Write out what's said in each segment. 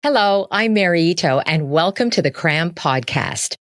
Hello, I'm Mary Ito, and welcome to the Cram Podcast.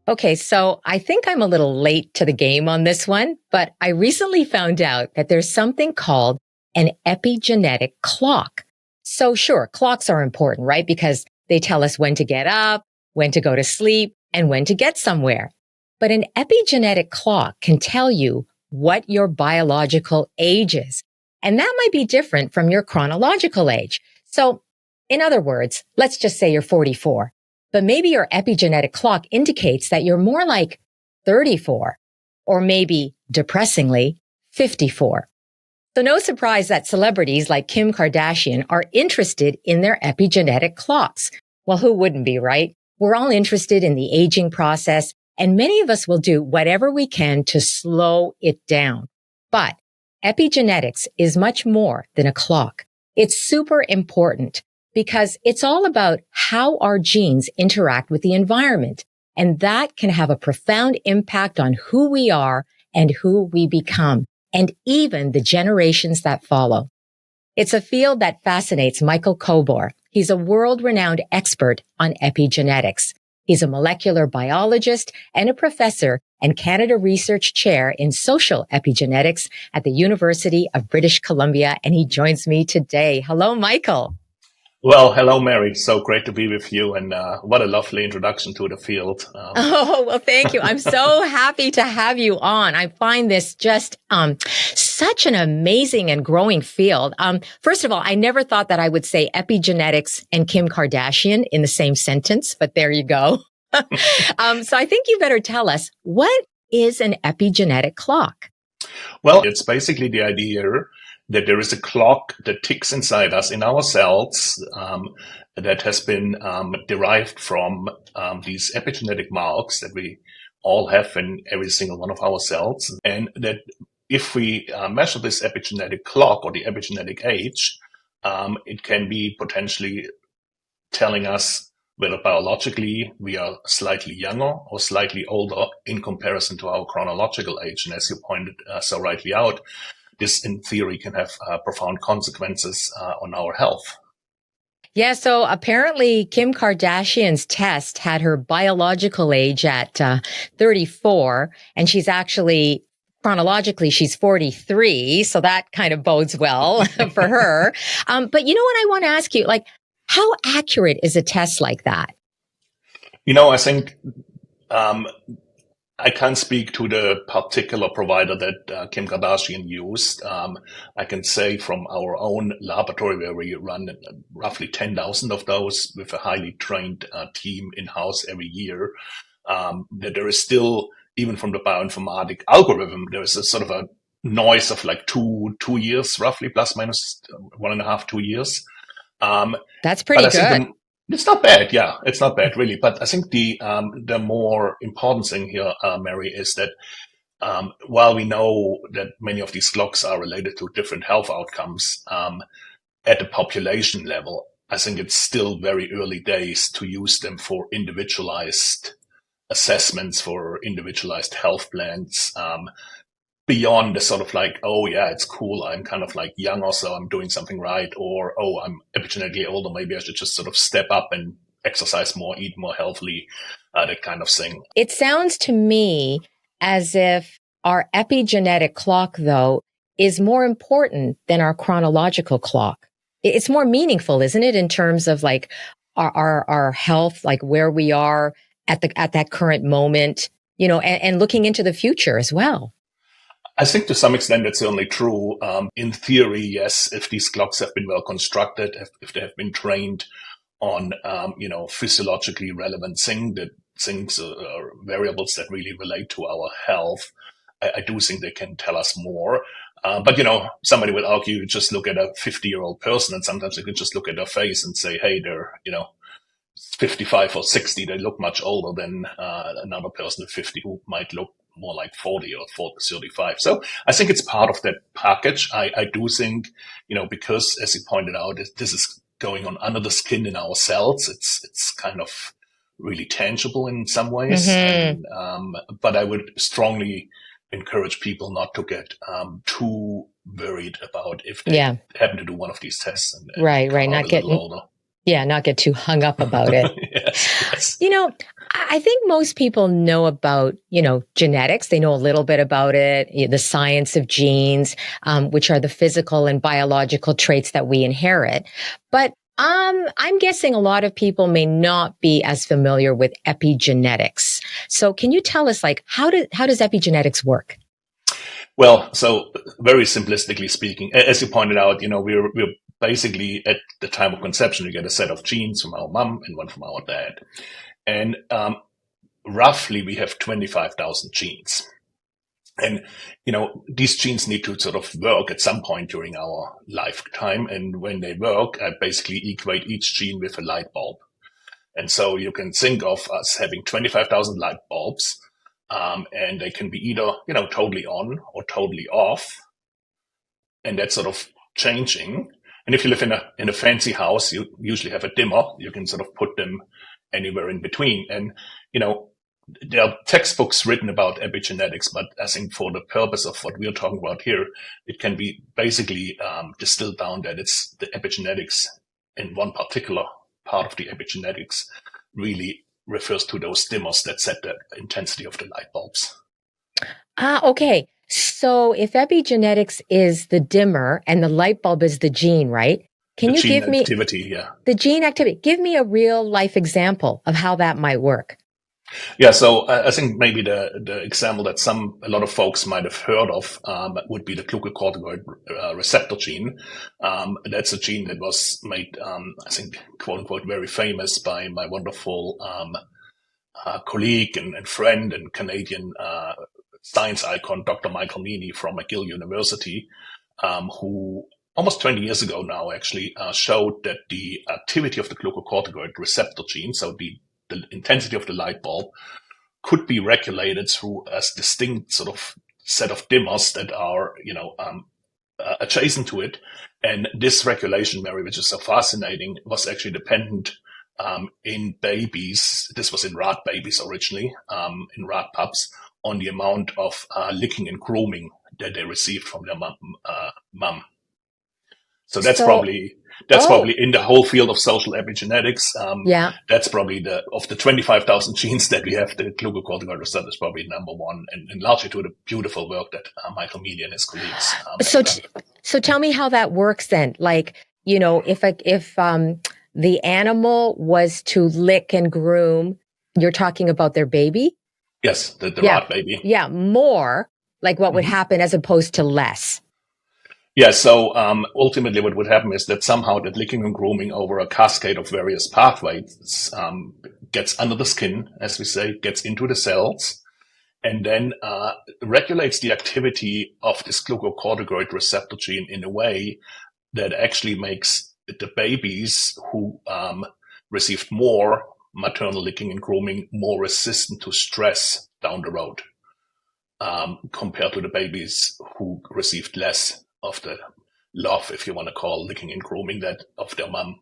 Okay, so I think I'm a little late to the game on this one, but I recently found out that there's something called an epigenetic clock. So sure, clocks are important, right? Because they tell us when to get up, when to go to sleep, and when to get somewhere. But an epigenetic clock can tell you what your biological age is. And that might be different from your chronological age. So in other words, let's just say you're 44. But maybe your epigenetic clock indicates that you're more like 34, or maybe, depressingly, 54. So no surprise that celebrities like Kim Kardashian are interested in their epigenetic clocks. Well, who wouldn't be, right? We're all interested in the aging process, and many of us will do whatever we can to slow it down. But epigenetics is much more than a clock. It's super important, because it's all about how our genes interact with the environment. And that can have a profound impact on who we are and who we become, and even the generations that follow. It's a field that fascinates Michael Kobor. He's a world-renowned expert on epigenetics. He's a molecular biologist and a professor and Canada Research Chair in social epigenetics at the University of British Columbia. And he joins me today. Hello, Michael. Well, hello, Mary. So great to be with you, and what a lovely introduction to the field. Well, thank you. I'm so happy to have you on. I find this just such an amazing and growing field. First of all, I never thought that I would say epigenetics and Kim Kardashian in the same sentence, but there you go. So I think you better tell us, what is an epigenetic clock? Well, it's basically the idea that there is a clock that ticks inside us in our cells that has been derived from these epigenetic marks that we all have in every single one of our cells. And that if we measure this epigenetic clock or the epigenetic age, it can be potentially telling us whether biologically we are slightly younger or slightly older in comparison to our chronological age. And as you pointed so rightly out, this, in theory, can have profound consequences on our health. Yeah, so apparently Kim Kardashian's test had her biological age at 34, and she's actually, chronologically, she's 43, so that kind of bodes well for her. But you know what I want to ask you, like, how accurate is a test like that? I think I can't speak to the particular provider that Kim Kardashian used. I can say from our own laboratory, where we run roughly 10,000 of those with a highly trained team in-house every year, that there is still, even from the bioinformatic algorithm, there is a sort of a noise of like two years, roughly, plus minus 1.5, 2 years. That's pretty good. It's not bad. Yeah, it's not bad, really. But I think the more important thing here, Mary, is that while we know that many of these clocks are related to different health outcomes, at the population level, I think it's still very early days to use them for individualized assessments, for individualized health plans, beyond the sort of like, oh yeah, it's cool, I'm kind of like younger, so I'm doing something right, or oh, I'm epigenetically older, maybe I should just sort of step up and exercise more, eat more healthily, that kind of thing. It sounds to me as if our epigenetic clock, though, is more important than our chronological clock. It's more meaningful, isn't it, in terms of like our health, like where we are at that current moment, and looking into the future as well. I think to some extent that's certainly true. In theory, yes, if these clocks have been well constructed, if they have been trained on, physiologically relevant things or variables that really relate to our health, I do think they can tell us more. But somebody would argue, you just look at a 50-year-old person, and sometimes you can just look at their face and say, hey, they're, 55 or 60, they look much older than another person at 50 who might look more like 40 or 35. So I think it's part of that package. I do think, because, as you pointed out, this is going on under the skin in our cells. It's kind of really tangible in some ways. Hmm. And but I would strongly encourage people not to get too worried about if they Yeah. happen to do one of these tests and Right. come Right. out Not a little get, older. yeah, not get too hung up about it. Yes, yes. You know, I think most people know about, genetics. They know a little bit about it, the science of genes, which are the physical and biological traits that we inherit. But I'm guessing a lot of people may not be as familiar with epigenetics. So can you tell us, like, how does epigenetics work? Well, so very simplistically speaking, as you pointed out, we're basically at the time of conception, we get a set of genes from our mom and one from our dad. And roughly we have 25,000 genes. And, these genes need to sort of work at some point during our lifetime. And when they work, I basically equate each gene with a light bulb. And so you can think of us having 25,000 light bulbs, and they can be either, totally on or totally off. And that's sort of changing. And if you live in a fancy house, you usually have a dimmer. You can sort of put them anywhere in between. And, there are textbooks written about epigenetics, but I think for the purpose of what we're talking about here, it can be basically distilled down that it's the epigenetics in one particular part of the epigenetics really refers to those dimmers that set the intensity of the light bulbs. Okay. So if epigenetics is the dimmer and the light bulb is the gene, right? Can The you gene give me activity, yeah. the gene activity? Give me a real life example of how that might work. Yeah, so I think maybe the example that a lot of folks might have heard of would be the glucocorticoid receptor gene. That's a gene that was made, I think, quote unquote, very famous by my wonderful colleague and friend and Canadian science icon, Dr. Michael Meany from McGill University, who almost 20 years ago now actually showed that the activity of the glucocorticoid receptor gene, so the intensity of the light bulb, could be regulated through a distinct sort of set of dimmers that are, adjacent to it. And this regulation, Mary, which is so fascinating, was actually dependent in babies. This was in rat babies originally, in rat pups, on the amount of licking and grooming that they received from their mum. So that's So, probably oh, in the whole field of social epigenetics. yeah. That's probably of the 25,000 genes that we have, the glucocorticoid receptor is probably number one, and largely to the beautiful work that Michael Meany and his colleagues have So, done. so tell me how that works then. Like, if the animal was to lick and groom, you're talking about their baby? Yes, the Yeah. rat baby. Yeah. More like what would Mhm. happen as opposed to less. Yeah, so ultimately what would happen is that somehow that licking and grooming over a cascade of various pathways gets under the skin, as we say, gets into the cells, and then regulates the activity of this glucocorticoid receptor gene in a way that actually makes the babies who received more maternal licking and grooming more resistant to stress down the road, compared to the babies who received less of the love, if you want to call licking and grooming, that of their mom.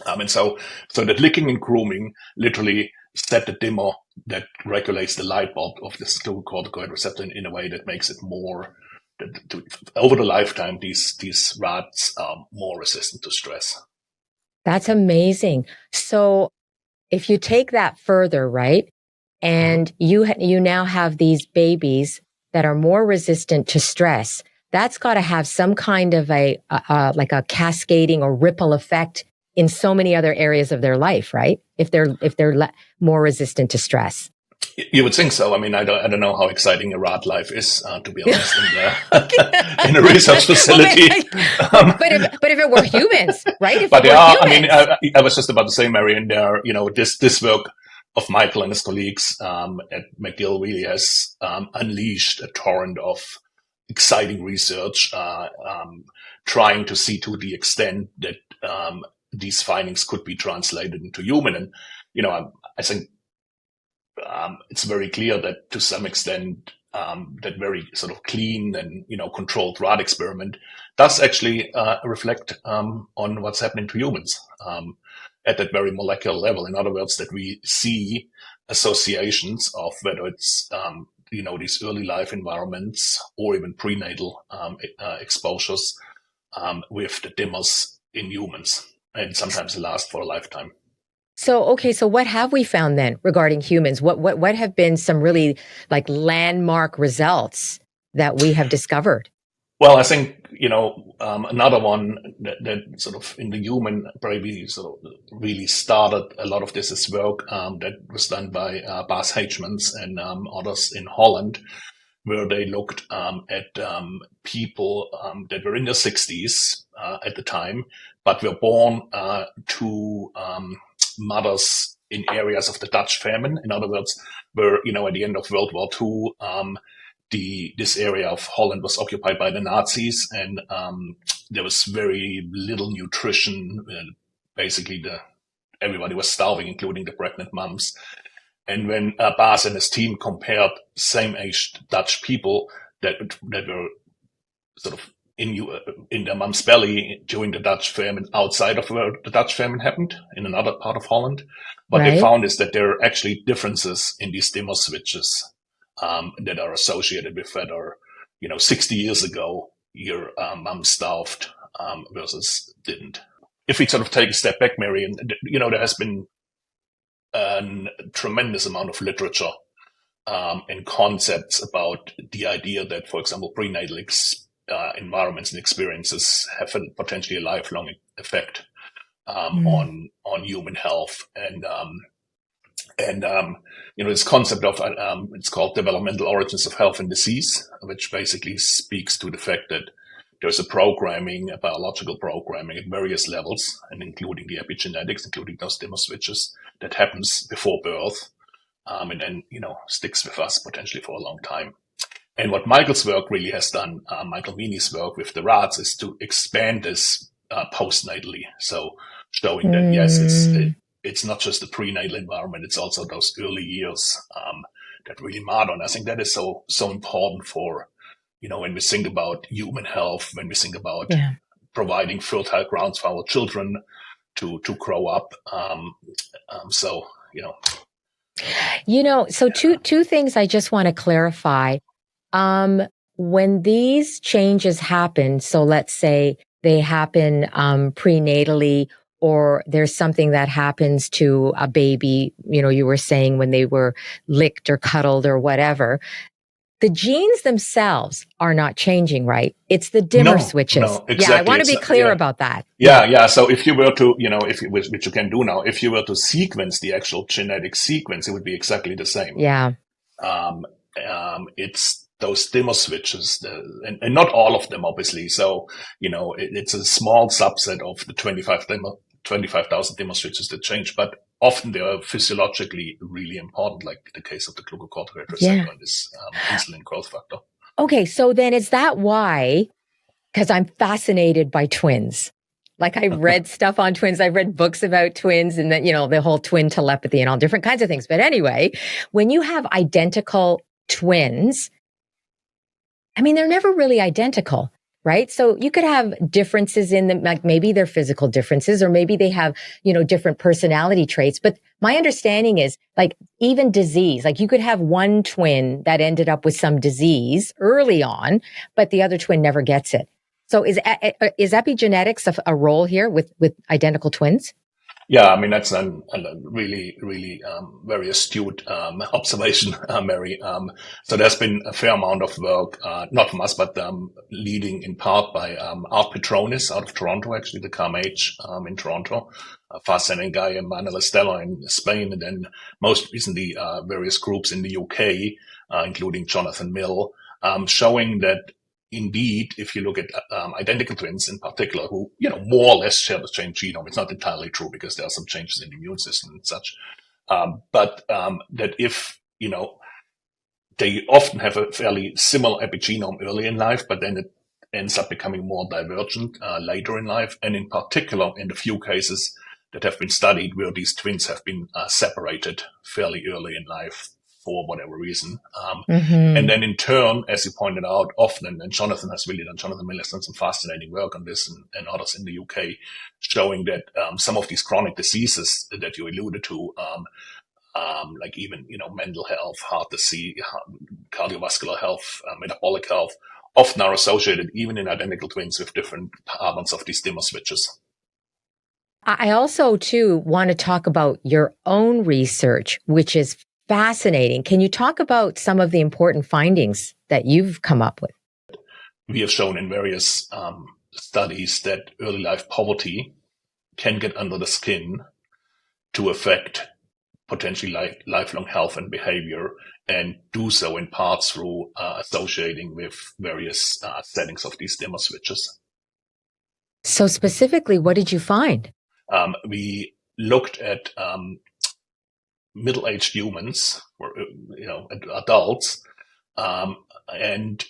And so that licking and grooming literally set the dimmer that regulates the light bulb of this glucocorticoid receptor in a way that makes it more, over the lifetime, these rats are more resistant to stress. That's amazing. So if you take that further, right? Mhm. And you now have these babies that are more resistant to stress. That's got to have some kind of like a cascading or ripple effect in so many other areas of their life, right? If they're more resistant to stress. You would think so. I mean, I don't know how exciting a rat life is, to be honest, in Okay. in a research Well, facility. but if it were humans, right? If But it there were are, I mean, humans. I was just about to say, Marion, there, this work of Michael and his colleagues at McGill really has unleashed a torrent of exciting research, trying to see to the extent that these findings could be translated into human. And, I think it's very clear that to some extent, that very sort of clean and controlled rat experiment does actually reflect on what's happening to humans. at that very molecular level. In other words, that we see associations of whether it's these early life environments or even prenatal exposures with the dimmers in humans, and sometimes they last for a lifetime. So, okay, so what have we found then regarding humans? What have been some really like landmark results that we have discovered? Well, I think, another one that sort of in the human brain sort of really started a lot of this is work that was done by Bas Heijmans and others in Holland, where they looked at people that were in their 60s at the time, but were born to mothers in areas of the Dutch famine. In other words, where, at the end of World War II, this area of Holland was occupied by the Nazis, and there was very little nutrition. Basically, everybody was starving, including the pregnant moms. And when Bas and his team compared same-aged Dutch people that were sort of in their mom's belly during the Dutch famine, outside of where the Dutch famine happened, in another part of Holland, what they found is that there are actually differences in these dimmer switches that are associated with whether, 60 years ago, your mom starved versus didn't. If we sort of take a step back, Mary, and, there has been a tremendous amount of literature and concepts about the idea that, for example, prenatal environments and experiences have potentially a lifelong effect on human health. And this concept of it's called developmental origins of health and disease, which basically speaks to the fact that there's a biological programming at various levels, and including the epigenetics, including those dimmer switches, that happens before birth, and then sticks with us potentially for a long time. And what Michael's work really has done, Michael Meany's work with the rats, is to expand this postnatally. So showing that yes, it's not just the prenatal environment; it's also those early years that really matter. And I think that is so important for when we think about human health, when we think about providing fertile grounds for our children to grow up. So two things I just want to clarify. When these changes happen, so let's say they happen prenatally, or there's something that happens to a baby, you were saying when they were licked or cuddled or whatever, the genes themselves are not changing, right? It's the dimmer switches. No, exactly. Yeah, I want to be clear about that. Yeah. So if you were to, which you can do now, if you were to sequence the actual genetic sequence, it would be exactly the same. Yeah. It's those dimmer switches, and not all of them, obviously. So, it's a small subset of the 25,000 dimmer switches that change, but often they are physiologically really important, like the case of the glucocorticoid receptor and this insulin growth factor. Okay, so then is that why, because I'm fascinated by twins. Like I've read stuff on twins. I've read books about twins and then, the whole twin telepathy and all different kinds of things. But anyway, when you have identical twins, they're never really identical, right? So you could have differences in them, like maybe they're physical differences, or maybe they have, different personality traits. But my understanding is like even disease, like you could have one twin that ended up with some disease early on, but the other twin never gets it. So is epigenetics a role here with identical twins? Yeah, that's a really, really very astute observation, Mary. So there's been a fair amount of work, not from us, but leading in part by Art Petronis out of Toronto, actually, the CAMH in Toronto, a fascinating guy, Manuel Estella in Spain, and then most recently various groups in the UK, including Jonathan Mill, showing that indeed, if you look at identical twins in particular, who more or less share the same genome, it's not entirely true because there are some changes in the immune system and such. But that if they often have a fairly similar epigenome early in life, but then it ends up becoming more divergent later in life, and in particular in the few cases that have been studied where these twins have been separated fairly early in life for whatever reason. And Mm-hmm. then in turn, as you pointed out, often, and Jonathan Miller has done some fascinating work on this, and others in the UK, showing that some of these chronic diseases that you alluded to, like even, mental health, heart disease, cardiovascular health, metabolic health, often are associated, even in identical twins, with different patterns of these dimmer switches. I also, too, want to talk about your own research, which is fascinating. Can you talk about some of the important findings that you've come up with? We have shown in various studies that early life poverty can get under the skin to affect potentially lifelong health and behavior, and do so in part through associating with various settings of these dimmer switches. So specifically, what did you find? We looked at middle-aged humans, or adults, and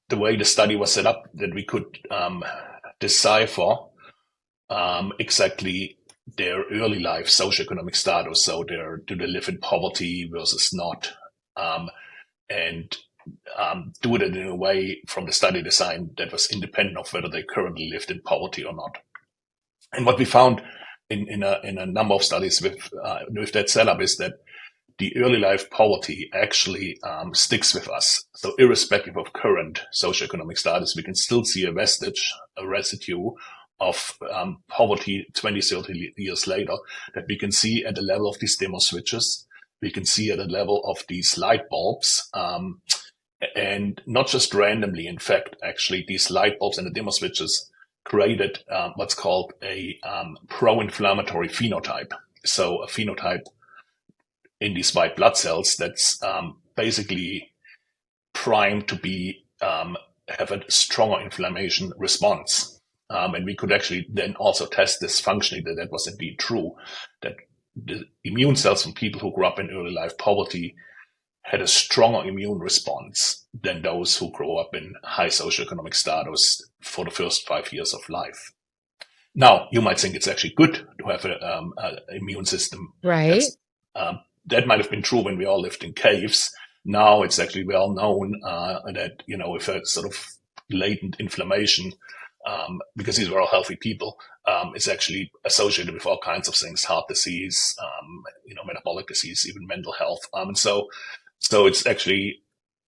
the way the study was set up, that we could decipher exactly their early life socioeconomic status. So do they live in poverty versus not, and do it in a way from the study design that was independent of whether they currently lived in poverty or not. And what we found in a number of studies with that setup is that the early life poverty actually sticks with us. So irrespective of current socioeconomic status, we can still see a residue of poverty 20, 30 years later, that we can see at the level of these dimmer switches. We can see at the level of these light bulbs, and not just randomly. In fact, actually, these light bulbs and the dimmer switches created what's called a pro-inflammatory phenotype. So a phenotype in these white blood cells that's basically primed to be have a stronger inflammation response. And we could actually then also test this functionally, that was indeed true, that the immune cells from people who grew up in early life poverty had a stronger immune response than those who grow up in high socioeconomic status for the first 5 years of life. Now, you might think it's actually good to have an immune system. Right. That might have been true when we all lived in caves. Now it's actually well known that, if a sort of latent inflammation, because these were all healthy people, is actually associated with all kinds of things: heart disease, metabolic disease, even mental health. So it's actually,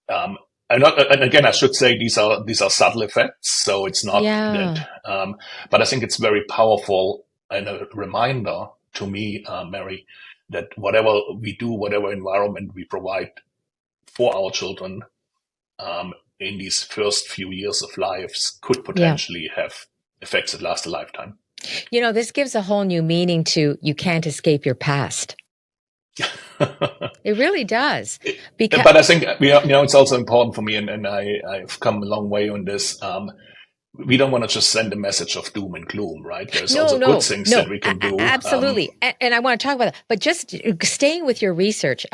and again, I should say these are subtle effects. So it's not that, but I think it's very powerful and a reminder to me, Mary, that whatever we do, whatever environment we provide for our children in these first few years of lives, could potentially have effects that last a lifetime. This gives a whole new meaning to "you can't escape your past." It really does. But I think it's also important for me, and I've come a long way on this. We don't want to just send a message of doom and gloom, right? There's also good things that we can do. Absolutely. And I want to talk about that. But just staying with your research,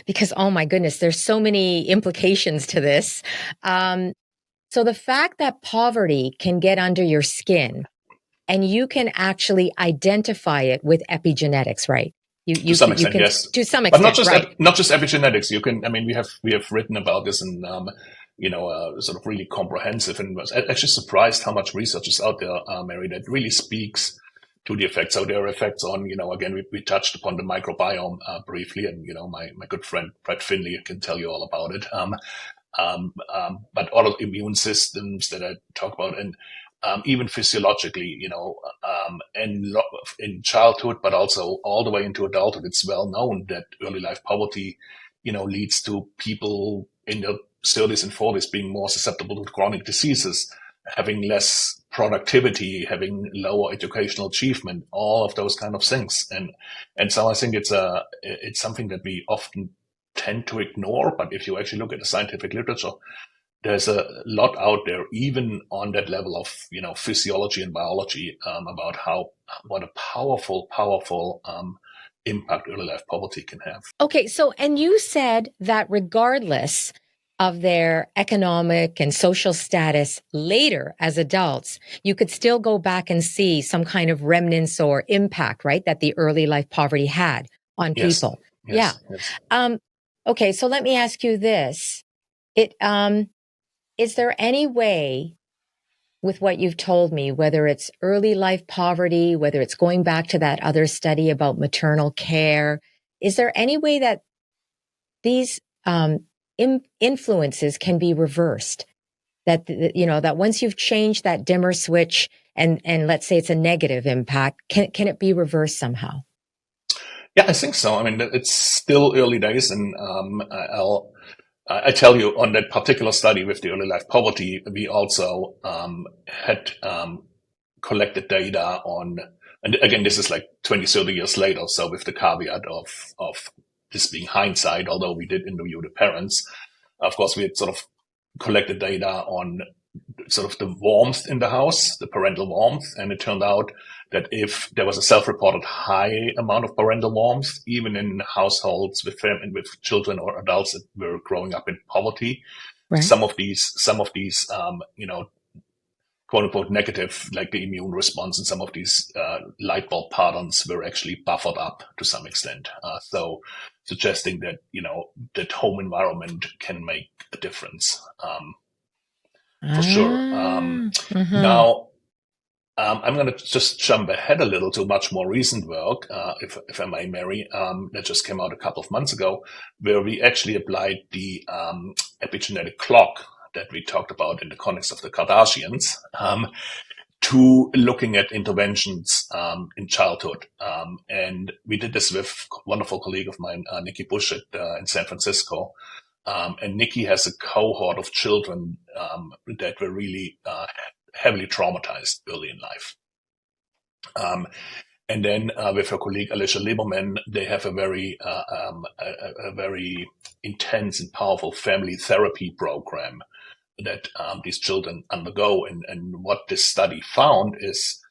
because, oh my goodness, there's so many implications to this. So the fact that poverty can get under your skin and you can actually identify it with epigenetics, right? To some extent, yes. To some extent, but not just epigenetics. You can. I mean, we have written about this in sort of really comprehensive, and was actually surprised how much research is out there, Mary, that really speaks to the effects. So there are effects on, again, we touched upon the microbiome briefly, and my good friend Brett Finley can tell you all about it. But other immune systems that I talk about, and even physiologically, and in childhood, but also all the way into adulthood, it's well known that early life poverty, leads to people in their 30s and 40s being more susceptible to chronic diseases, having less productivity, having lower educational achievement, all of those kind of things. And so I think it's something that we often tend to ignore. But if you actually look at the scientific literature, there's a lot out there, even on that level of, physiology and biology, about what a powerful impact early life poverty can have. Okay. So, and you said that regardless of their economic and social status later as adults, you could still go back and see some kind of remnants or impact, right, that the early life poverty had on people. Yeah. Yes. Okay. So let me ask you this. Is there any way with what you've told me, whether it's early life poverty, whether it's going back to that other study about maternal care, is there any way that these influences can be reversed? That that once you've changed that dimmer switch, and let's say it's a negative impact, can it be reversed somehow? Yeah, I think so. I mean, it's still early days, and I tell you, on that particular study with the early life poverty, we also had collected data on, and again, this is like 20, 30 years later, so with the caveat of this being hindsight, although we did interview the parents. Of course, we had sort of collected data on sort of the warmth in the house, the parental warmth. And it turned out that if there was a self-reported high amount of parental warmth, even in households with children or adults that were growing up in poverty, Right. some of these, quote unquote negative, like the immune response and some of these light bulb patterns were actually buffered up to some extent. So suggesting that, that home environment can make a difference. For sure. Mm-hmm. Now, I'm going to just jump ahead a little to much more recent work, if I may, Mary, that just came out a couple of months ago, where we actually applied the epigenetic clock that we talked about in the context of the Kardashians, to looking at interventions in childhood. And we did this with a wonderful colleague of mine, Nikki Bush in San Francisco. And Nikki has a cohort of children that were really heavily traumatized early in life. And then with her colleague Alicia Lieberman, they have a very intense and powerful family therapy program that these children undergo. And what this study found is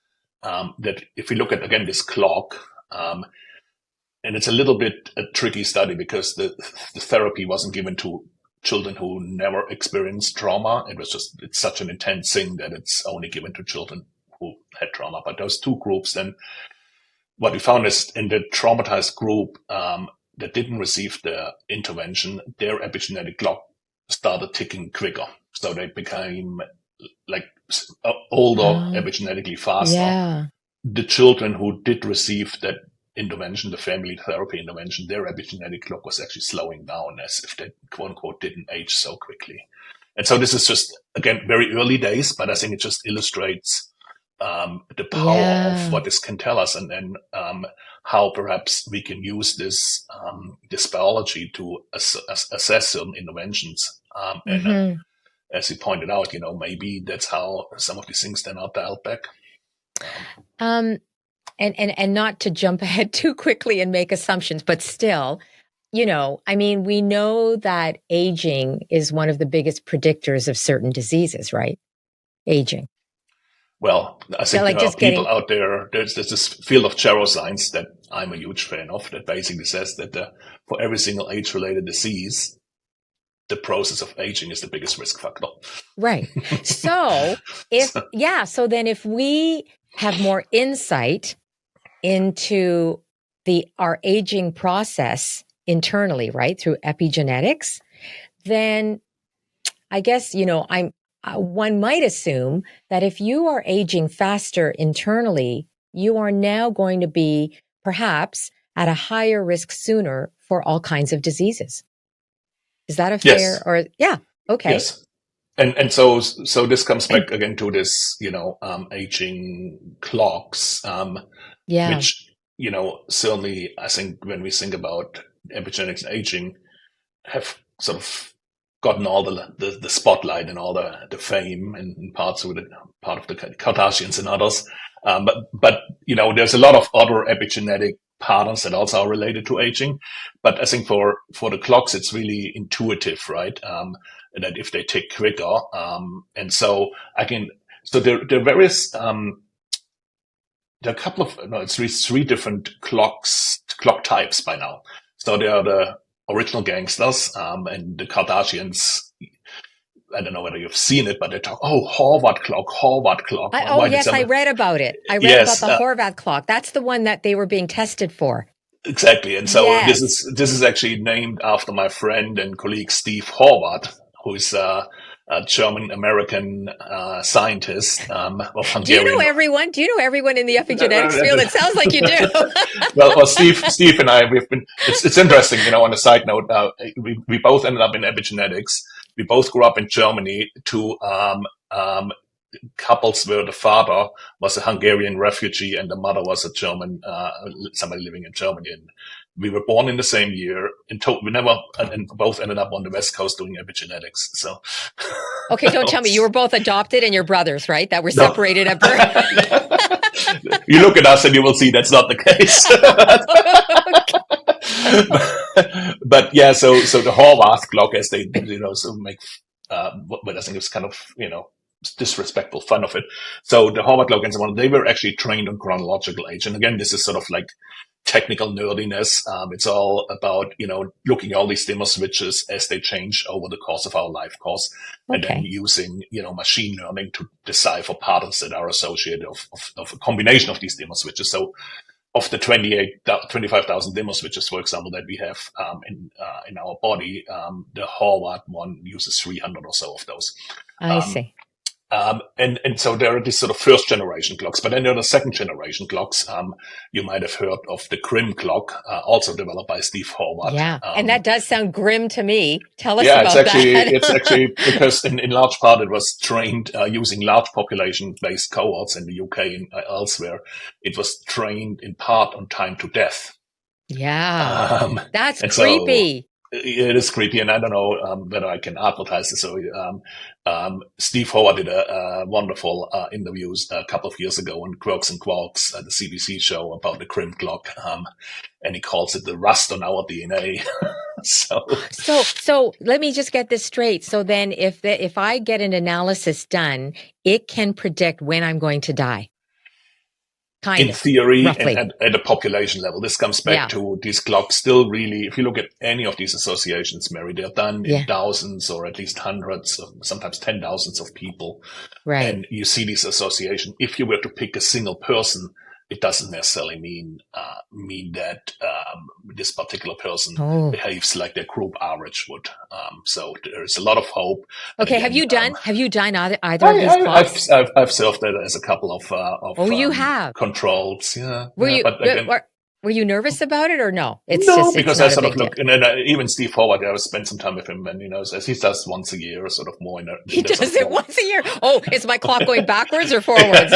that if we look at, again, this clock, and it's a little bit a tricky study because the therapy wasn't given to children who never experienced trauma. It's such an intense thing that it's only given to children who had trauma. But those two groups, then what we found is in the traumatized group that didn't receive the intervention, their epigenetic clock started ticking quicker. So they became like older, Oh, epigenetically faster. yeah. The children who did receive that intervention, the family therapy intervention, their epigenetic clock was actually slowing down as if they, quote unquote, didn't age so quickly. And so this is just, again, very early days, but I think it just illustrates the power of Yeah. what this can tell us, and then how perhaps we can use this this biology to assess certain interventions. And Mm-hmm. as you pointed out, maybe that's how some of these things then are dialed back. Um, and not to jump ahead too quickly and make assumptions, but still, I mean, we know that aging is one of the biggest predictors of certain diseases, right? Aging. Well, I So think like there are just people getting, out there. There's this field of geroscience that I'm a huge fan of, that basically says that for every single age-related disease, the process of aging is the biggest risk factor. right. So so then if we have more insight into our aging process internally, right, through epigenetics, then I guess, one might assume that if you are aging faster internally, you are now going to be perhaps at a higher risk sooner for all kinds of diseases. Is that a fair, Yes, or, yeah, okay. yes, and so this comes back again to this, aging clocks, Yeah. which certainly I think when we think about epigenetics and aging, have sort of gotten all the spotlight and all the fame and parts of it, part of the Kardashians and others. But there's a lot of other epigenetic patterns that also are related to aging. But I think for the clocks, it's really intuitive, right? That if they tick quicker, and so so there are various, there are a couple of, no, it's three different clock types by now. So there are the original gangsters, and the Kardashians. I don't know whether you've seen it, but they talk, oh, Harvard clock, Harvard clock. Oh, Why did yes, I someone? read about it. I read about Yes, the Horvath clock. That's the one that they were being tested for. Exactly. And so Yes. this is actually named after my friend and colleague Steve Horvath, who is a German American scientist of Do you know Hungarian. everyone? Do you know everyone in the epigenetics field? It sounds like you do. Well, Steve and I, we've been. It's interesting, on a side note. We both ended up in epigenetics. We both grew up in Germany. Two couples where the father was a Hungarian refugee and the mother was a German, somebody living in Germany. And we were born in the same year. We never, and both ended up on the West Coast doing epigenetics. So, Okay, don't tell me you were both adopted and your brothers, right? That were no. separated at birth. You look at us and you will see that's not the case. But yeah, so the Horvath clock, as they so make, what I think is kind of disrespectful fun of it. So the Horvath clock and so on, they were actually trained on chronological age. And again, this is sort of like technical nerdiness. It's all about looking at all these dimmer switches as they change over the course of our life course, and then using machine learning to decipher patterns that are associated of a combination of these dimmer switches. So of the 25,000 dimmer switches, for example, that we have in our body, the Horvath one uses 300 or so of those. I see. And so there are these sort of first generation clocks, but then there are the second generation clocks. You might have heard of the Grimm clock, also developed by Steve Horvath. Yeah, and that does sound grim to me. Tell us about that. It's actually because in large part it was trained using large population-based cohorts in the UK and elsewhere. It was trained in part on time to death. Yeah, that's creepy. So, it is creepy, and I don't know whether I can advertise this. So, Steve Howard did a wonderful interviews a couple of years ago on Quirks and Quarks, the CBC show about the Grimm clock, and he calls it the rust on our DNA. So let me just get this straight. So then, if I get an analysis done, it can predict when I'm going to die. In theory, and at a population level, this comes back to these clocks still really, if you look at any of these associations, Mary, they're done in thousands or at least hundreds, sometimes 10,000s of people. Right. And you see this association. If you were to pick a single person, it doesn't necessarily mean that this particular person behaves like their group average would. So there's a lot of hope. Okay, again, have you done either of these clocks? I've served it as a couple of you have controls. Yeah. Were you nervous about it or no? Because I sort of look, and then even Steve Howard, I spent some time with him, and as he does once a year, sort of more in a. He does it once a year. Oh, is my clock going backwards or forwards?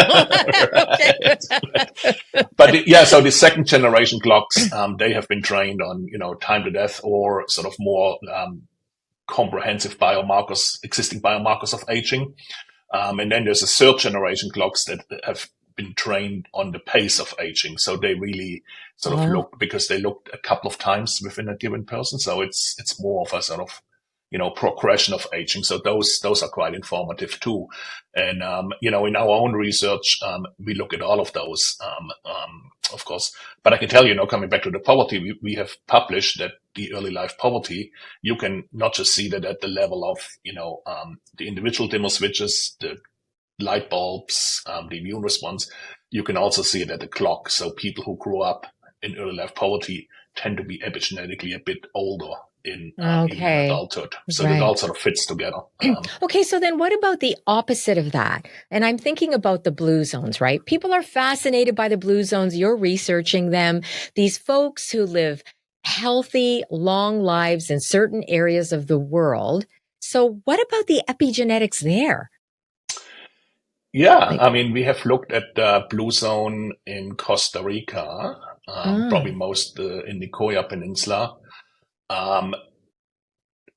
But so the second generation clocks, they have been trained on time to death or sort of more comprehensive existing biomarkers of aging, and then there's a third generation clocks that have been trained on the pace of aging. So they really sort of look, because they looked a couple of times within a given person. So it's more of a sort of, progression of aging. So those are quite informative too. And, in our own research, we look at all of those, of course, but I can tell you, coming back to the poverty, we have published that the early life poverty, you can not just see that at the level of, the individual dimmer switches, the light bulbs, the immune response. You can also see it at the clock. So people who grew up in early life poverty tend to be epigenetically a bit older in adulthood. So it all sort of fits together. Okay, so then what about the opposite of that? And I'm thinking about the blue zones, right? People are fascinated by the blue zones. You're researching them. These folks who live healthy, long lives in certain areas of the world. So what about the epigenetics there? Yeah, I mean, we have looked at the blue zone in Costa Rica, probably most in the Nicoya Peninsula.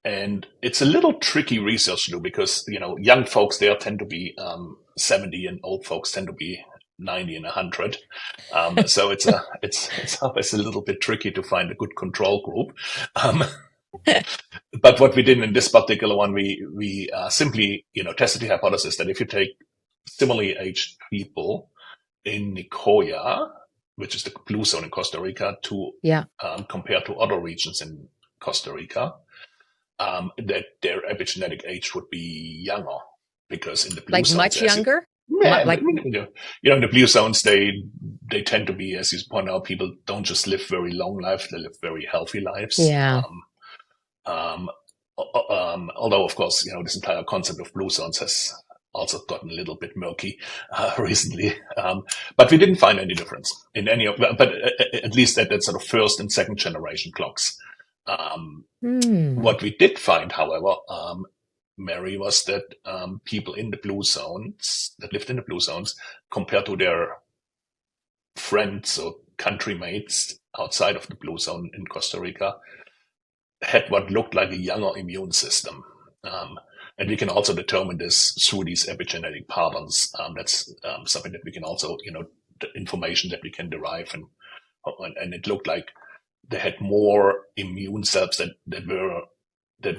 And it's a little tricky research to do because, young folks there tend to be 70 and old folks tend to be 90 and 100. So it's always a little bit tricky to find a good control group. But what we did in this particular one, we simply, tested the hypothesis that if you take similarly aged people in Nicoya, which is the blue zone in Costa Rica, compared to other regions in Costa Rica, that their epigenetic age would be younger, because in the blue zones, much younger. Yeah, Like, in the blue zones, they tend to be, as you point out, people don't just live very long lives; they live very healthy lives. yeah. Um, Although, of course, this entire concept of blue zones has also gotten a little bit murky recently. But we didn't find any difference in any of, but at least at that sort of first and second generation clocks. Um, Hmm. what we did find, however, Mary, was that people in the blue zones that lived in the blue zones, compared to their friends or country mates outside of the blue zone in Costa Rica, had what looked like a younger immune system. And we can also determine this through these epigenetic patterns. That's something that we can also, the information that we can derive, and it looked like they had more immune cells that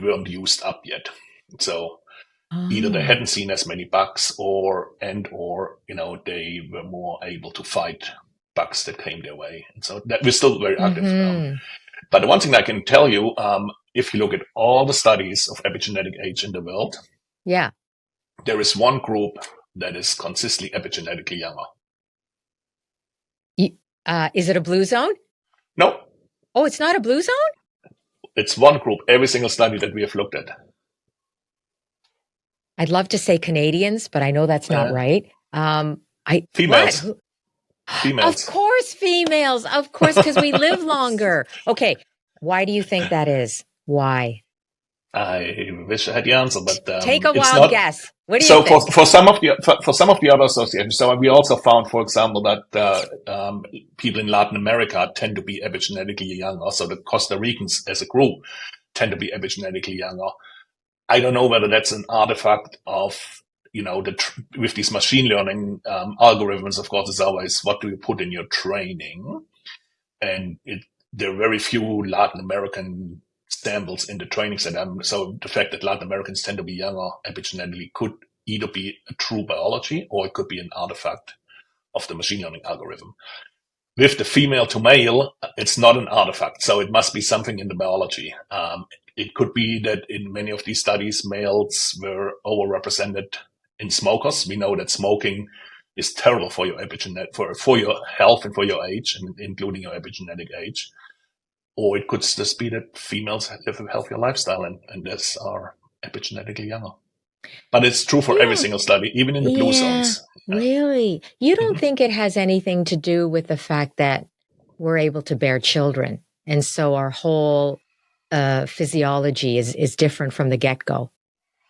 weren't used up yet. So either they Oh. hadn't seen as many bugs, or they were more able to fight bugs that came their way. And so that we're still very active. Mm-hmm. But the one thing I can tell you, if you look at all the studies of epigenetic age in the world, Yeah. there is one group that is consistently epigenetically younger. Is it a blue zone? No, Oh, it's not a blue zone? it's one group. Every single study that we have looked at. I'd love to say Canadians, but I know that's not Uh, right. What? Females. Of Females. course, females. Of course, because we live longer. Okay. Why do you think that is? Why? I wish I had the answer, but Take a it's wild not. guess. What do you So think? for some of the other associations, so we also found, for example, that people in Latin America tend to be epigenetically younger. So the Costa Ricans as a group tend to be epigenetically younger. I don't know whether that's an artifact of with these machine learning algorithms. Of course, it's always what do you put in your training, and there are very few Latin American samples in the training set. So the fact that Latin Americans tend to be younger epigenetically could either be a true biology, or it could be an artifact of the machine learning algorithm. With the female to male, it's not an artifact, so it must be something in the biology. It could be that in many of these studies, males were overrepresented in smokers. We know that smoking is terrible for your for your health and for your age, including your epigenetic age. Or it could just be that females live a healthier lifestyle and thus are epigenetically younger. But it's true for You every don't, single study, even in the blue yeah, zones. really. You don't Mhm. think it has anything to do with the fact that we're able to bear children. And so our whole physiology is different from the get go.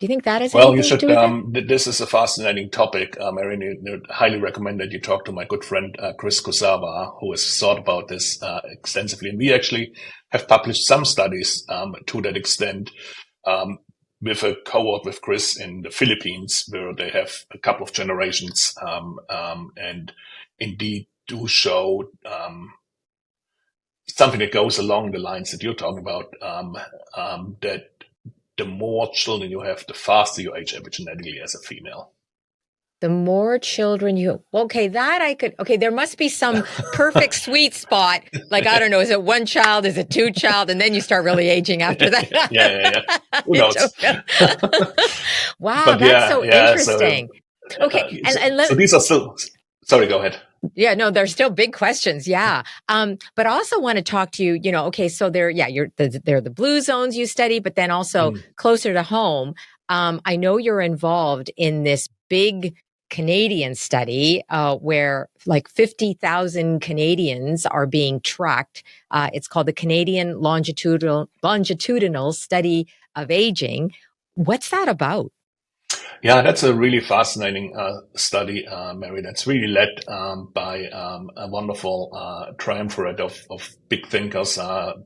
Do you think that has Well, you anything to should. do with it? This is a fascinating topic, Erin. Highly recommend that you talk to my good friend Chris Kusawa, who has thought about this extensively. And we actually have published some studies to that extent, um, with a cohort with Chris in the Philippines, where they have a couple of generations, and indeed do show something that goes along the lines that you're talking about. That the more children you have, the faster you age epigenetically as a female. The more children you, okay, that I could, okay, there must be some perfect sweet spot. Like, I don't know, is it one child? Is it two child? And then you start really aging after that. Yeah. Who I knows? don't know. Wow, But that's yeah, so yeah. interesting. Okay. And So let, these are still. Sorry, go ahead. yeah, no, there's still big questions. Yeah. But I also want to talk to you, okay, so they're the blue zones you study, but then also Mm. closer to home. I know you're involved in this big Canadian study, where like 50,000 Canadians are being tracked. It's called the Canadian Longitudinal Study of Aging. What's that about? Yeah, that's a really fascinating study, Mary. That's really led by a wonderful triumvirate of big thinkers,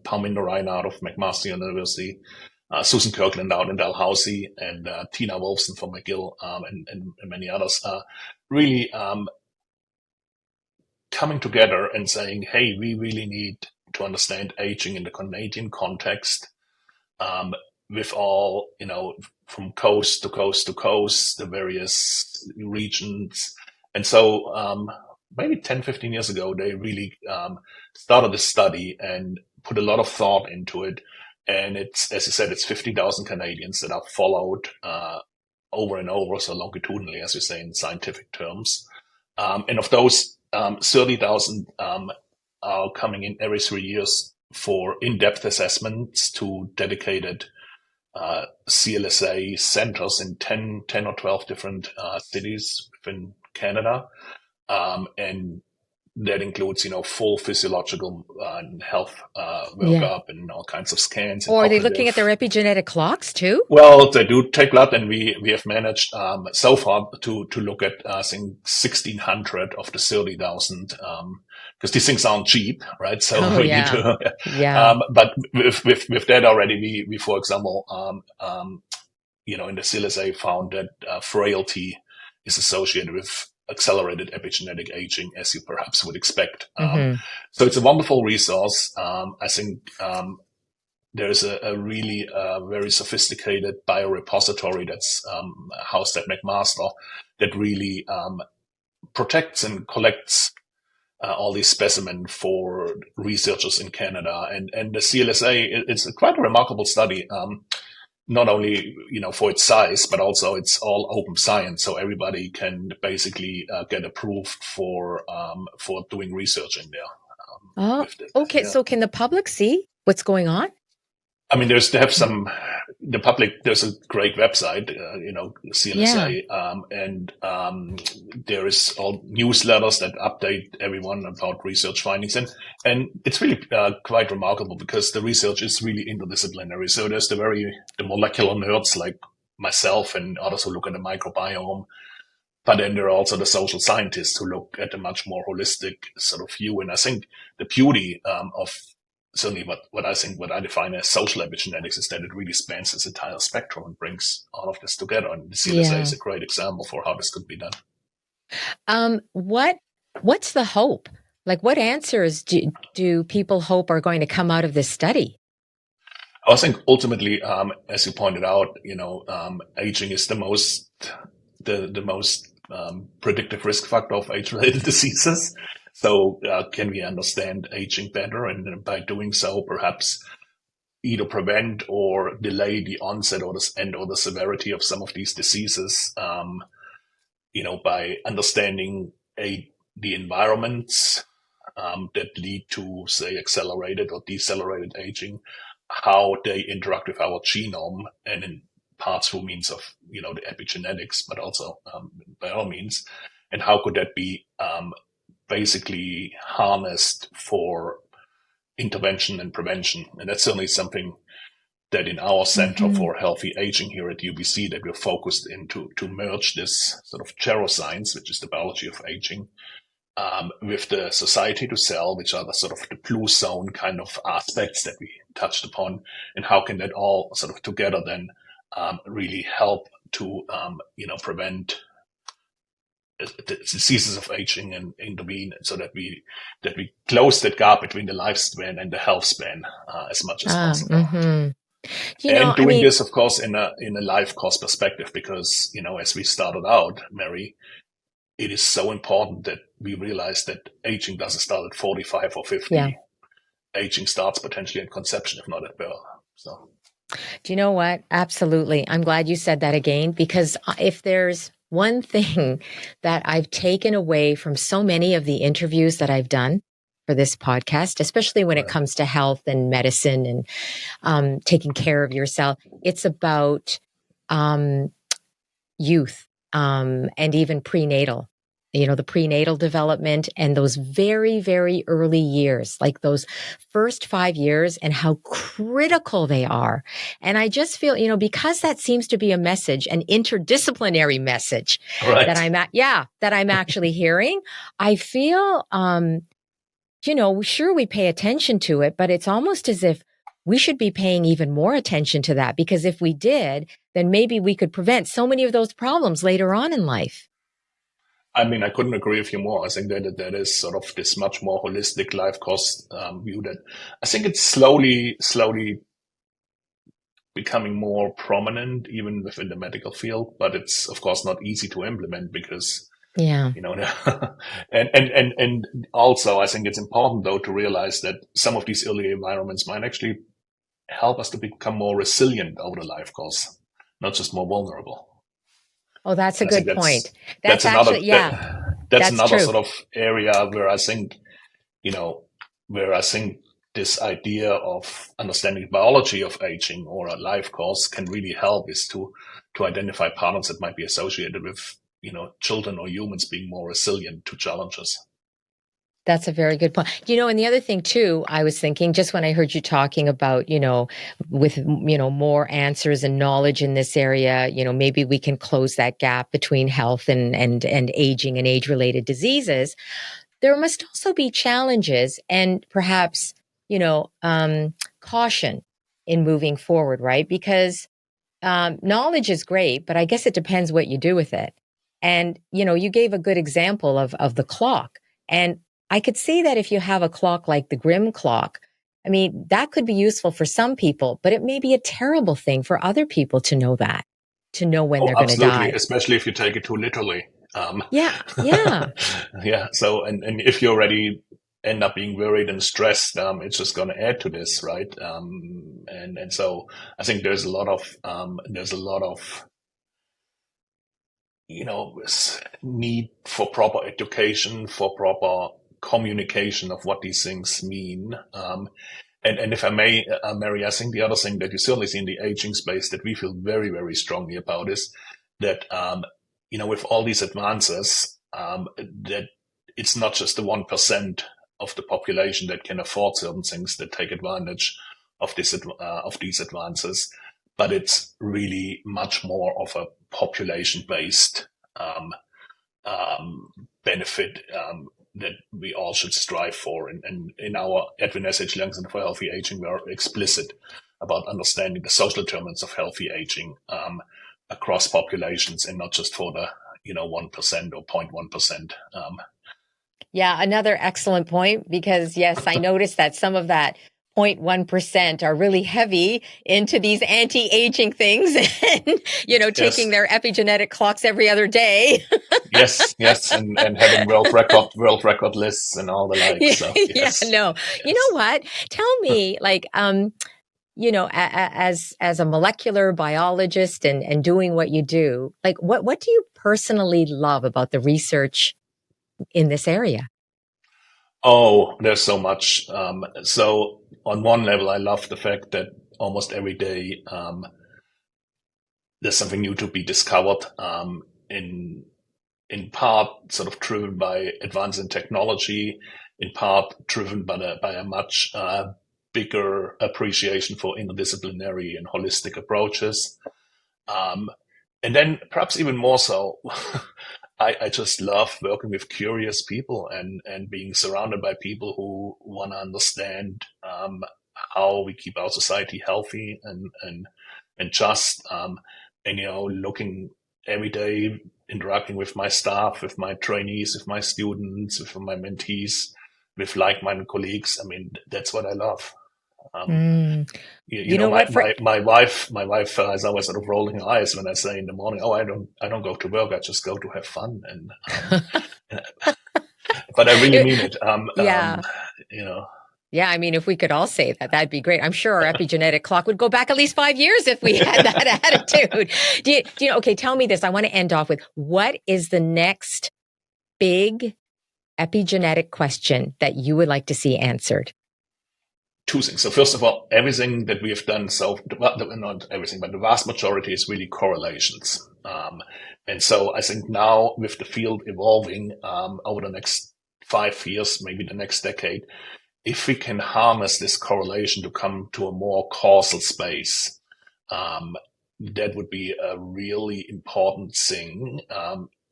Parminder Ryan out of McMaster University, Susan Kirkland out in Dalhousie, and Tina Wolfson from McGill, and many others, really coming together and saying, hey, we really need to understand aging in the Canadian context, um, with all, from coast to coast to coast, the various regions. And so, maybe 10, 15 years ago, they really started a study and put a lot of thought into it. And it's, as I said, it's 50,000 Canadians that are followed over and over, so longitudinally, as we say in scientific terms. And of those, 30,000 are coming in every 3 years for in-depth assessments to dedicated CLSA centers in 10 or 12 different cities within Canada. And that includes, full physiological and health Yeah. workup and all kinds of scans and Or are they looking at their cognitive. epigenetic clocks too? Well, they do take blood, and we have managed so far to look at I think 1,600 of the 30,000 because these things aren't cheap, right? So Oh, we need yeah. to. Yeah. But with that already, we for example, in the CLSA found that frailty is associated with accelerated epigenetic aging, as you perhaps would expect. Hmm. So it's a wonderful resource. I think there's a really very sophisticated biorepository that's housed at McMaster that really protects and collects all these specimens for researchers in Canada. And the CLSA, it's quite a remarkable study. Not only for its size, but also it's all open science, so everybody can basically get approved for doing research in there Oh, with this. okay. Yeah. So can the public see what's going on? I mean, the public, there's a great website, Yeah. CLSA, and there is all newsletters that update everyone about research findings. And it's really quite remarkable because the research is really interdisciplinary. So there's the molecular nerds like myself and others who look at the microbiome, but then there are also the social scientists who look at a much more holistic sort of view. And I think the beauty of certainly what I define as social epigenetics is that it really spans this entire spectrum and brings all of this together. And the CLSA Yeah. is a great example for how this could be done. What's the hope? Like, what answers do people hope are going to come out of this study? I think ultimately, as you pointed out, aging is the most predictive risk factor of age-related diseases. So can we understand aging better, and by doing so, perhaps either prevent or delay the onset or the severity of some of these diseases? By understanding the environments that lead to, say, accelerated or decelerated aging, how they interact with our genome, and in parts through means of the epigenetics, but also by all means, and how could that be basically harnessed for intervention and prevention. And that's certainly something that in our Center Hmm. for Healthy Aging here at UBC that we're focused into to merge this sort of geroscience, which is the biology of aging, with the society to cell, which are the sort of the blue zone kind of aspects that we touched upon, and how can that all sort of together then really help to prevent the diseases of aging and intervene, so that we close that gap between the lifespan and the health span as much as possible. Hmm. And I doing mean, this, of course, in a life cost perspective, because as we started out, Mary, it is so important that we realize that aging doesn't start at 45 or yeah. 50. Aging starts potentially at conception, if not at birth. So, Do you know what? Absolutely. I'm glad you said that again, because if there's one thing that I've taken away from so many of the interviews that I've done for this podcast, especially when it right. comes to health and medicine and taking care of yourself, it's about um, youth and even prenatal. The prenatal development and those very, very early years, like those first 5 years, and how critical they are. And I just feel, because that seems to be a message, an interdisciplinary message that Right. that I'm actually hearing. I feel, sure, we pay attention to it, but it's almost as if we should be paying even more attention to that, because if we did, then maybe we could prevent so many of those problems later on in life. I mean, I couldn't agree with you more. I think that is sort of this much more holistic life cost view that I think it's slowly becoming more prominent even within the medical field, but it's of course not easy to implement because Yeah. and also I think it's important though to realize that some of these early environments might actually help us to become more resilient over the life course, not just more vulnerable. Oh, that's a And I think good that's point. That's another actually, yeah, that's that's another true. sort of area where I think, you know, where I think this idea of understanding biology of aging or a life course can really help is to identify patterns that might be associated with, children or humans being more resilient to challenges. That's a very good point. And the other thing too, I was thinking just when I heard you talking about, with, more answers and knowledge in this area, maybe we can close that gap between health and aging and age-related diseases. There must also be challenges and perhaps, caution in moving forward, right? Because knowledge is great, but I guess it depends what you do with it. And, you gave a good example of the clock. And I could see that if you have a clock like the Grimm clock, I mean, that could be useful for some people, but it may be a terrible thing for other people to know that, to know when Oh, they're going to absolutely, die. especially if you take it too literally. Yeah. Yeah. Yeah. So, and if you already end up being worried and stressed, it's just going to add to this, right? And so I think there's a lot of need for proper education, for proper communication of what these things mean. And if I may, Mary, I think the other thing that you certainly see in the aging space that we feel very, very strongly about is that, with all these advances, that it's not just the 1% of the population that can afford certain things that take advantage of these advances, but it's really much more of a population-based um, benefit that we all should strive for. And in our Edwin SH Young Center for Healthy Aging, we are explicit about understanding the social determinants of healthy aging across populations and not just for the 1% or 0.1%. Yeah, another excellent point because yes, I noticed that some of that 0.1% are really heavy into these anti-aging things and, taking Yes, their epigenetic clocks every other day. yes, yes, and having world record lists and all the like. Yeah, So yeah, yes, no. You yes. know what? Tell me, like, as a molecular biologist and doing what you do, like, what do you personally love about the research in this area? Oh, there's so much. So on one level, I love the fact that almost every day there's something new to be discovered. In part, sort of driven by advance in technology, in part driven by a much bigger appreciation for interdisciplinary and holistic approaches. Um, and then perhaps even more so, I just love working with curious people and being surrounded by people who want to understand how we keep our society healthy and just and looking every day, interacting with my staff, with my trainees, with my students, with my mentees, with like-minded colleagues. I mean, that's what I love. Um, Mm. you You know, know my, what? For my, my wife is always sort of rolling her eyes when I say in the morning, "Oh, I don't go to work. I just go to have fun." And but I really mean it. Yeah. You know, Yeah, I mean, if we could all say that, that'd be great. I'm sure our epigenetic clock would go back at least 5 years if we had that attitude. Okay, tell me this. I want to end off with what is the next big epigenetic question that you would like to see answered? two things. So first of all, everything that we have done, so well, not everything, but the vast majority is really correlations. And so I think now with the field evolving over the next 5 years, maybe the next decade, if we can harness this correlation to come to a more causal space, um, that would be a really important thing.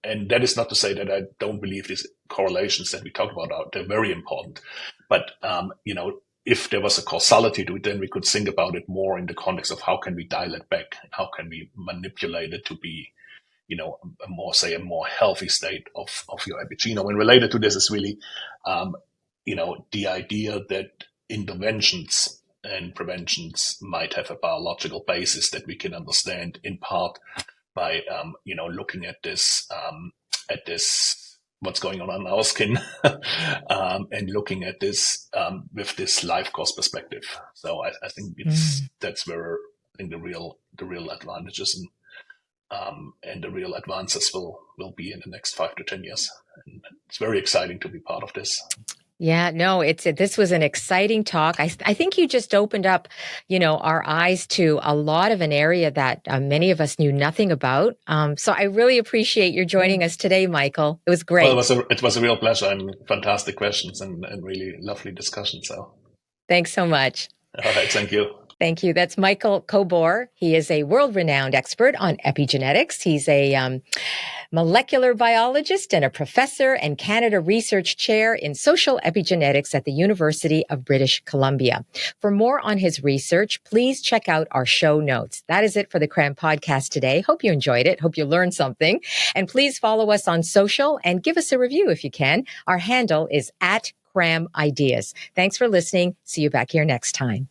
And that is not to say that I don't believe these correlations that we talked about they're very important. But if there was a causality to it, then we could think about it more in the context of how can we dial it back, how can we manipulate it to be, a more healthy state of your epigenome. And related to this is really, the idea that interventions and preventions might have a biological basis that we can understand in part by, looking at this, what's going on our skin, and looking at this with this life course perspective. So I think Mm. that's where I think the real advantages and the real advances will be in the next 5 to 10 years. And it's very exciting to be part of this. Yeah, no, this was an exciting talk. I think you just opened up, our eyes to a lot of an area that many of us knew nothing about. So I really appreciate your joining us today, Michael. It was great. Well, it was a real pleasure, and fantastic questions and really lovely discussion. So thanks so much. All right, thank you. Thank you. That's Michael Kobor. He is a world-renowned expert on epigenetics. He's a molecular biologist and a professor and Canada Research Chair in social epigenetics at the University of British Columbia. For more on his research, please check out our show notes. That is it for the CRAM podcast today. Hope you enjoyed it. Hope you learned something. And please follow us on social and give us a review if you can. Our handle is @CRAM Ideas. Thanks for listening. See you back here next time.